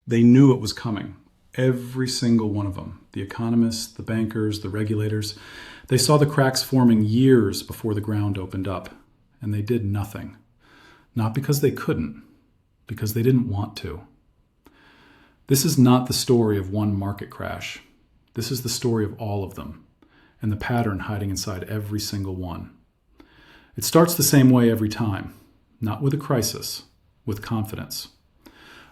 They knew it was coming. Every single one of them, the economists, the bankers, the regulators, they saw the cracks forming years before the ground opened up, and they did nothing. Not because they couldn't, because they didn't want to. This is not the story of one market crash. This is the story of all of them, and the pattern hiding inside every single one. It starts the same way every time, not with a crisis, with confidence.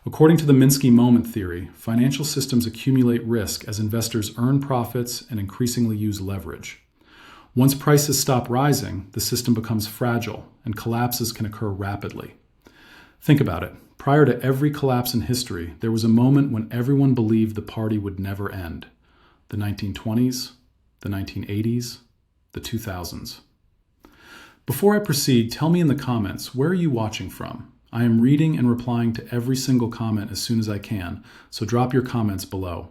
According to the Minsky moment theory, financial systems accumulate risk as investors earn profits and increasingly use leverage. Once prices stop rising, the system becomes fragile and collapses can occur rapidly. Think about it. Prior to every collapse in history, there was a moment when everyone believed the party would never end. The 1920s, the 1980s, the 2000s. Before I proceed, tell me in the comments, where are you watching from? I am reading and replying to every single comment as soon as I can, so drop your comments below.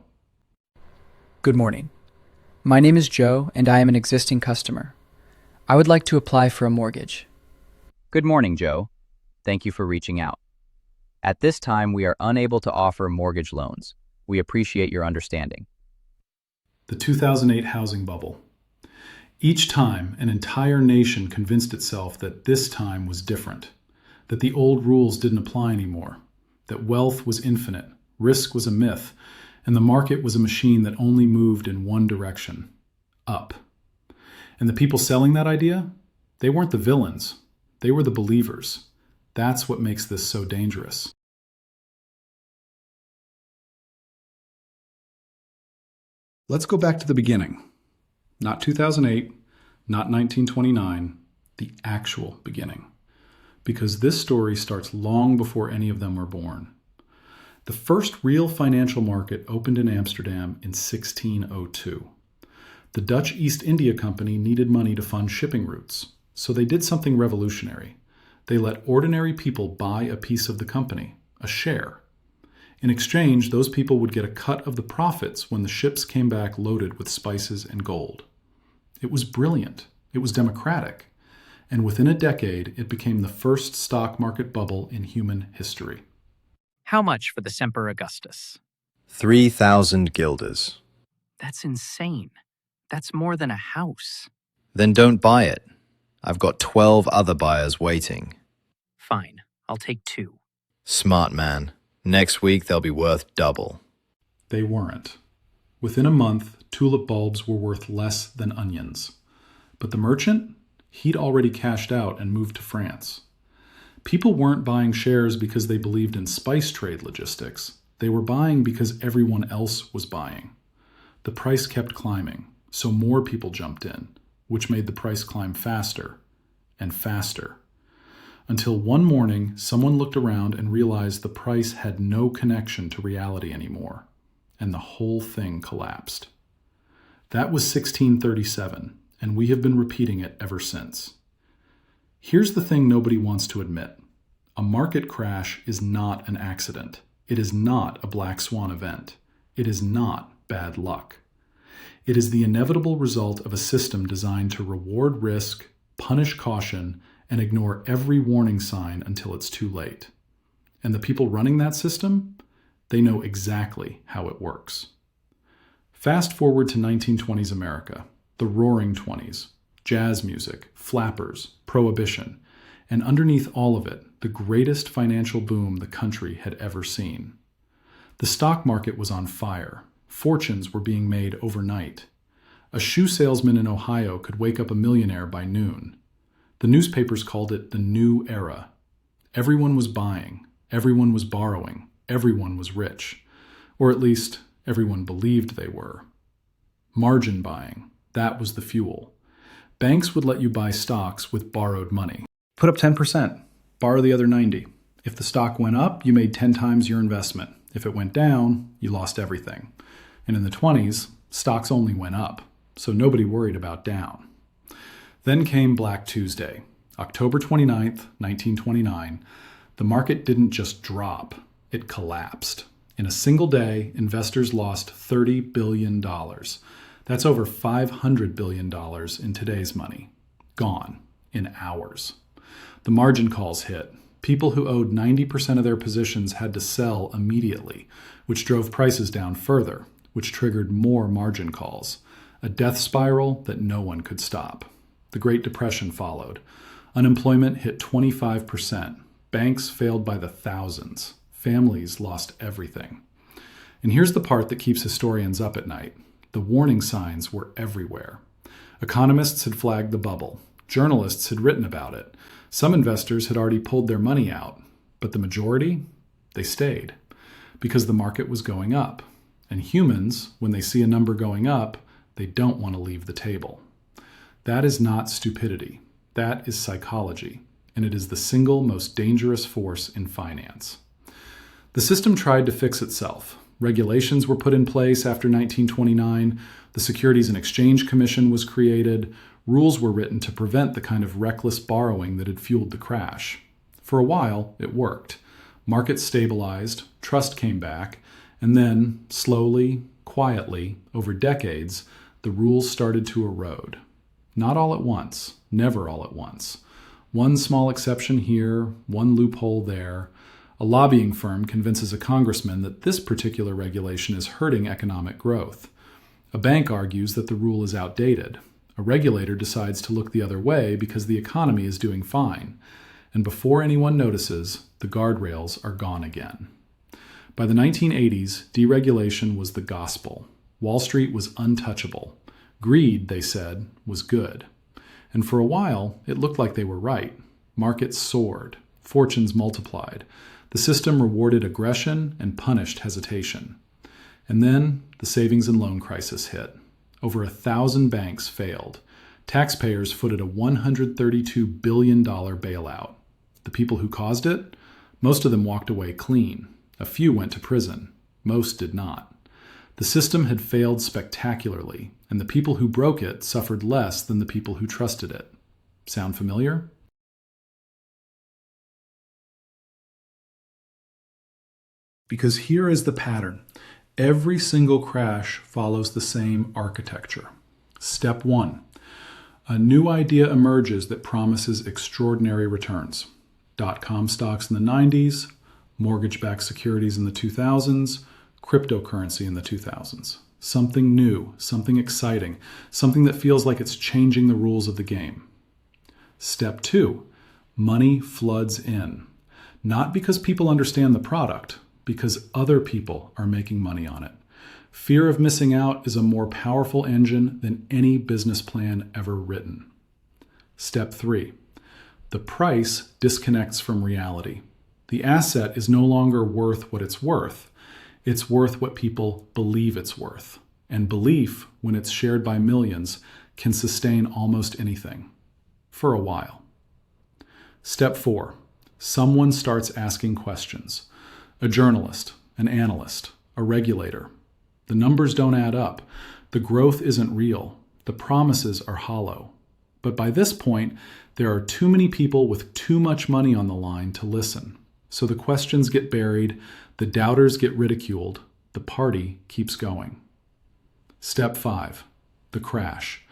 Good morning. My name is Joe, and I am an existing customer. I would like to apply for a mortgage. Good morning, Joe. Thank you for reaching out. At this time, we are unable to offer mortgage loans. We appreciate your understanding. The 2008 housing bubble. Each time, an entire nation convinced itself that this time was different, that the old rules didn't apply anymore, that wealth was infinite, risk was a myth, and the market was a machine that only moved in one direction, up. And the people selling that idea, they weren't the villains, they were the believers. That's what makes this so dangerous. Let's go back to the beginning. Not 2008, not 1929, the actual beginning. Because this story starts long before any of them were born. The first real financial market opened in Amsterdam in 1602. The Dutch East India Company needed money to fund shipping routes, so they did something revolutionary. They let ordinary people buy a piece of the company, a share. In exchange, those people would get a cut of the profits when the ships came back loaded with spices and gold. It was brilliant. It was democratic. And within a decade, it became the first stock market bubble in human history. How much for the Semper Augustus? 3,000 guilders. That's insane. That's more than a house. Then don't buy it. I've got 12 other buyers waiting. Fine, I'll take 2. Smart man. Next week they'll be worth double. They weren't. Within a month, tulip bulbs were worth less than onions. But the merchant? He'd already cashed out and moved to France. People weren't buying shares because they believed in spice trade logistics. They were buying because everyone else was buying. The price kept climbing, so more people jumped in, which made the price climb faster and faster. Until one morning, someone looked around and realized the price had no connection to reality anymore, and the whole thing collapsed. That was 1637, and we have been repeating it ever since. Here's the thing nobody wants to admit. A market crash is not an accident. It is not a black swan event. It is not bad luck. It is the inevitable result of a system designed to reward risk, punish caution, and ignore every warning sign until it's too late. And the people running that system, they know exactly how it works. Fast forward to 1920s America, the roaring 20s, jazz music, flappers, prohibition, and underneath all of it, the greatest financial boom the country had ever seen. The stock market was on fire. Fortunes were being made overnight. A shoe salesman in Ohio could wake up a millionaire by noon. The newspapers called it the new era. Everyone was buying, everyone was borrowing, everyone was rich. Or at least, everyone believed they were. Margin buying, that was the fuel. Banks would let you buy stocks with borrowed money. Put up 10%, borrow the other 90. If the stock went up, you made 10 times your investment. If it went down, you lost everything. And in the 20s, stocks only went up, so nobody worried about down. Then came Black Tuesday, October 29th, 1929. The market didn't just drop, it collapsed. In a single day, investors lost $30 billion. That's over $500 billion in today's money. Gone in hours. The margin calls hit. People who owed 90% of their positions had to sell immediately, which drove prices down further, which triggered more margin calls. A death spiral that no one could stop. The Great Depression followed. Unemployment hit 25%. Banks failed by the thousands. Families lost everything. And here's the part that keeps historians up at night. The warning signs were everywhere. Economists had flagged the bubble. Journalists had written about it. Some investors had already pulled their money out. But the majority, they stayed. Because the market was going up. And humans, when they see a number going up, they don't want to leave the table. That is not stupidity. That is psychology. And it is the single most dangerous force in finance. The system tried to fix itself. Regulations were put in place after 1929. The Securities and Exchange Commission was created. Rules were written to prevent the kind of reckless borrowing that had fueled the crash. For a while, it worked. Markets stabilized, trust came back, and then, slowly, quietly, over decades, the rules started to erode. Not all at once, never all at once. One small exception here, one loophole there. A lobbying firm convinces a congressman that this particular regulation is hurting economic growth. A bank argues that the rule is outdated. A regulator decides to look the other way because the economy is doing fine. And before anyone notices, the guardrails are gone again. By the 1980s, deregulation was the gospel. Wall Street was untouchable. Greed, they said, was good. And for a while, it looked like they were right. Markets soared. Fortunes multiplied. The system rewarded aggression and punished hesitation. And then the savings and loan crisis hit. Over 1,000 banks failed. Taxpayers footed a $132 billion bailout. The people who caused it? Most of them walked away clean. A few went to prison. Most did not. The system had failed spectacularly, and the people who broke it suffered less than the people who trusted it. Sound familiar? Because here is the pattern. Every single crash follows the same architecture. Step 1. A new idea emerges that promises extraordinary returns. Dot-com stocks in the 90s, mortgage-backed securities in the 2000s, cryptocurrency in the 2000s. Something new, something exciting, something that feels like it's changing the rules of the game. Step 2. Money floods in. Not because people understand the product, because other people are making money on it. Fear of missing out is a more powerful engine than any business plan ever written. Step 3. The price disconnects from reality. The asset is no longer worth what it's worth. It's worth what people believe it's worth. And belief, when it's shared by millions, can sustain almost anything. For a while. Step 4. Someone starts asking questions. A journalist, an analyst, a regulator. The numbers don't add up. The growth isn't real. The promises are hollow. But by this point, there are too many people with too much money on the line to listen. So the questions get buried, the doubters get ridiculed, the party keeps going. Step 5. The crash.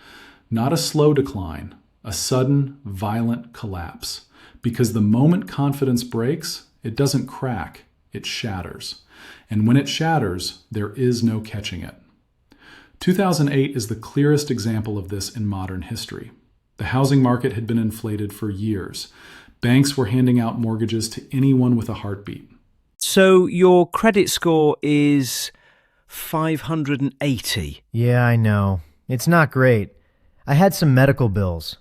Not a slow decline, a sudden, violent collapse. Because the moment confidence breaks, it doesn't crack. It shatters. And when it shatters, there is no catching it. 2008 is the clearest example of this in modern history. The housing market had been inflated for years. Banks were handing out mortgages to anyone with a heartbeat. So your credit score is 580. Yeah, I know. It's not great. I had some medical bills.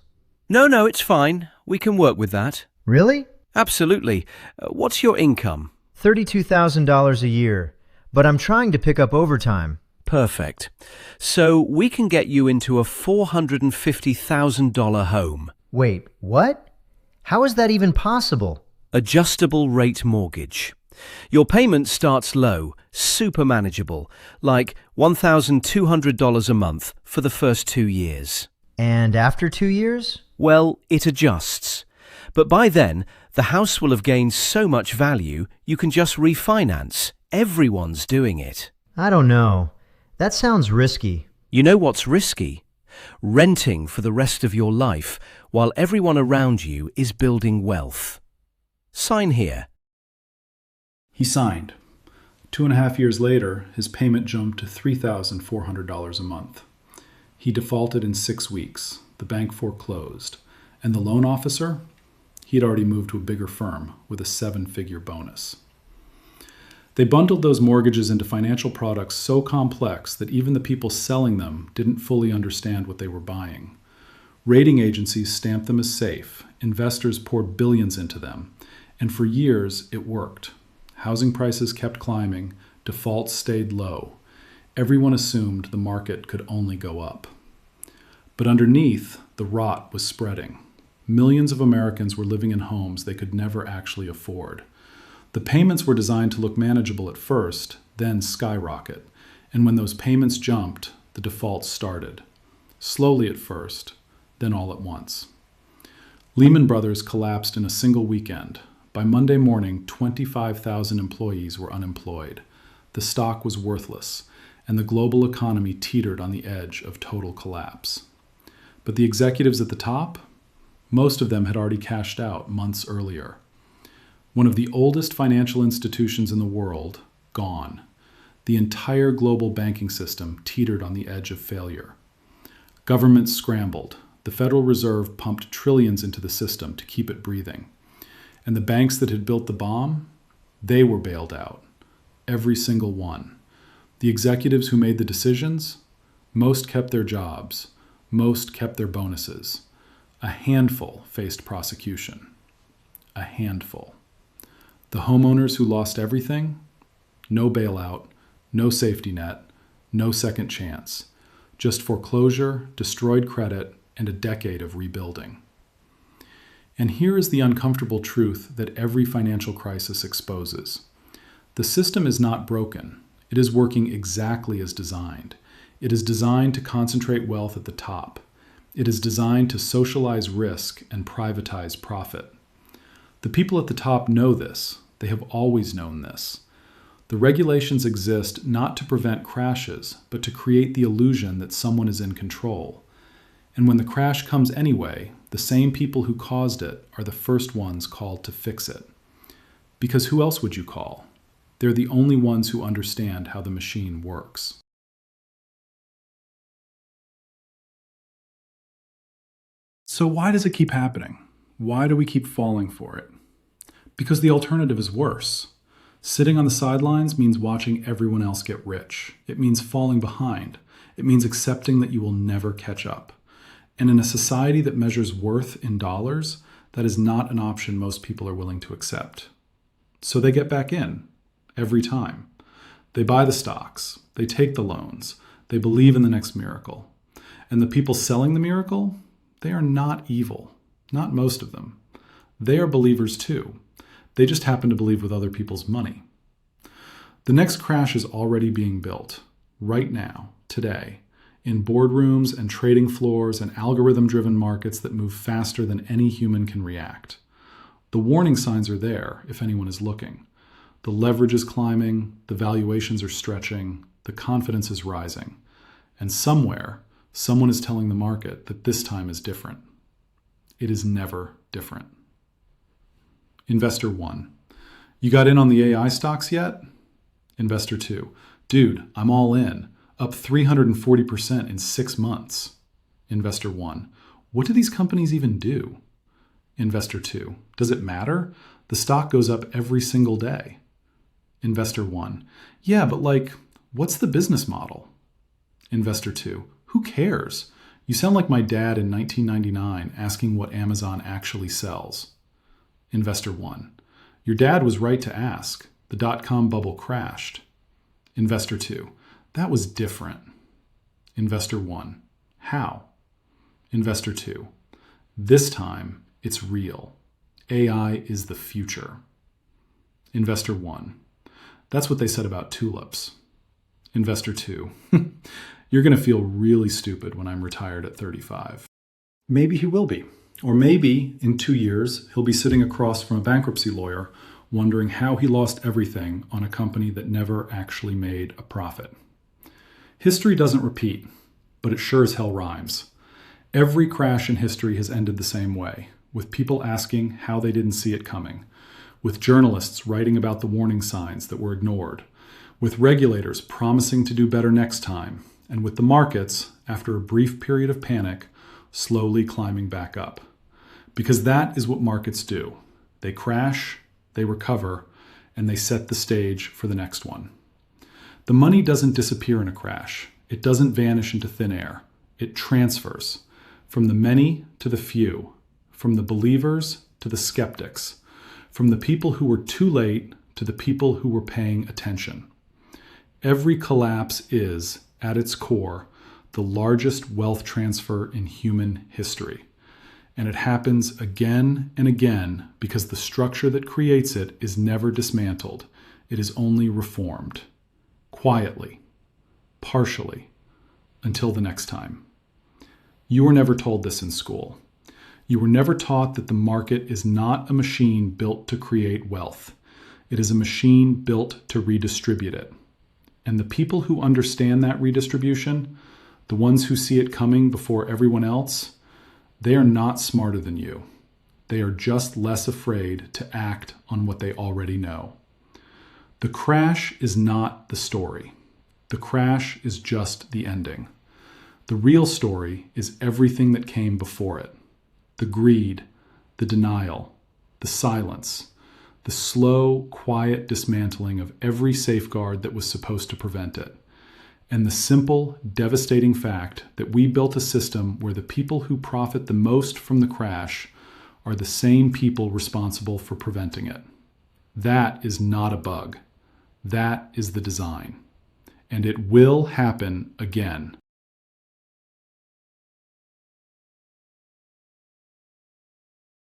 No, it's fine. We can work with that. Really? Absolutely. What's your income? $32,000 a year, but I'm trying to pick up overtime. Perfect. So we can get you into a $450,000 home. Wait, what? How is that even possible? Adjustable rate mortgage. Your payment starts low, super manageable, like $1,200 a month for the first 2 years. And after 2 years? Well, it adjusts. But by then, the house will have gained so much value, you can just refinance. Everyone's doing it. I don't know. That sounds risky. You know what's risky? Renting for the rest of your life while everyone around you is building wealth. Sign here. He signed. 2.5 years later, his payment jumped to $3,400 a month. He defaulted in 6 weeks. The bank foreclosed. And the loan officer? He'd already moved to a bigger firm with a 7-figure bonus. They bundled those mortgages into financial products so complex that even the people selling them didn't fully understand what they were buying. Rating agencies stamped them as safe. Investors poured billions into them. And for years, it worked. Housing prices kept climbing. Defaults stayed low. Everyone assumed the market could only go up. But underneath, the rot was spreading. Millions of Americans were living in homes they could never actually afford. The payments were designed to look manageable at first, then skyrocket. And when those payments jumped, the defaults started. Slowly at first, then all at once. Lehman Brothers collapsed in a single weekend. By Monday morning, 25,000 employees were unemployed. The stock was worthless, and the global economy teetered on the edge of total collapse. But the executives at the top? Most of them had already cashed out months earlier. One of the oldest financial institutions in the world, gone. The entire global banking system teetered on the edge of failure. Governments scrambled. The Federal Reserve pumped trillions into the system to keep it breathing. And the banks that had built the bomb, they were bailed out. Every single one. The executives who made the decisions, most kept their jobs. Most kept their bonuses. A handful faced prosecution. A handful. The homeowners who lost everything, no bailout, no safety net, no second chance. Just foreclosure, destroyed credit, and a decade of rebuilding. And here is the uncomfortable truth that every financial crisis exposes. The system is not broken. It is working exactly as designed. It is designed to concentrate wealth at the top. It is designed to socialize risk and privatize profit. The people at the top know this. They have always known this. The regulations exist not to prevent crashes, but to create the illusion that someone is in control. And when the crash comes anyway, the same people who caused it are the first ones called to fix it. Because who else would you call? They're the only ones who understand how the machine works. So why does it keep happening? Why do we keep falling for it? Because the alternative is worse. Sitting on the sidelines means watching everyone else get rich. It means falling behind. It means accepting that you will never catch up. And in a society that measures worth in dollars, that is not an option most people are willing to accept. So they get back in, every time. They buy the stocks. They take the loans. They believe in the next miracle. And the people selling the miracle, they are not evil. Not most of them. They are believers too. They just happen to believe with other people's money. The next crash is already being built, right now, today, in boardrooms and trading floors and algorithm-driven markets that move faster than any human can react. The warning signs are there, if anyone is looking. The leverage is climbing, the valuations are stretching, the confidence is rising. And somewhere, someone is telling the market that this time is different. It is never different. Investor 1. You got in on the AI stocks yet? Investor 2. Dude, I'm all in. Up 340% in 6 months. Investor 1. What do these companies even do? Investor 2. Does it matter? The stock goes up every single day. Investor 1. Yeah, but what's the business model? Investor 2. Who cares? You sound like my dad in 1999 asking what Amazon actually sells. Investor 1. Your dad was right to ask. The dot-com bubble crashed. Investor 2. That was different. Investor 1. How? Investor 2. This time, it's real. AI is the future. Investor 1. That's what they said about tulips. Investor 2. You're going to feel really stupid when I'm retired at 35. Maybe he will be. Or maybe, in 2 years, he'll be sitting across from a bankruptcy lawyer wondering how he lost everything on a company that never actually made a profit. History doesn't repeat, but it sure as hell rhymes. Every crash in history has ended the same way, with people asking how they didn't see it coming, with journalists writing about the warning signs that were ignored, with regulators promising to do better next time, and with the markets, after a brief period of panic, slowly climbing back up. Because that is what markets do. They crash, they recover, and they set the stage for the next one. The money doesn't disappear in a crash. It doesn't vanish into thin air. It transfers from the many to the few, from the believers to the skeptics, from the people who were too late to the people who were paying attention. Every collapse is, at its core, the largest wealth transfer in human history. And it happens again and again because the structure that creates it is never dismantled. It is only reformed. Quietly. Partially. Until the next time. You were never told this in school. You were never taught that the market is not a machine built to create wealth. It is a machine built to redistribute it. And the people who understand that redistribution, the ones who see it coming before everyone else, they are not smarter than you. They are just less afraid to act on what they already know. The crash is not the story. The crash is just the ending. The real story is everything that came before it. The greed, the denial, the silence, the slow, quiet dismantling of every safeguard that was supposed to prevent it. And the simple, devastating fact that we built a system where the people who profit the most from the crash are the same people responsible for preventing it. That is not a bug. That is the design. And it will happen again.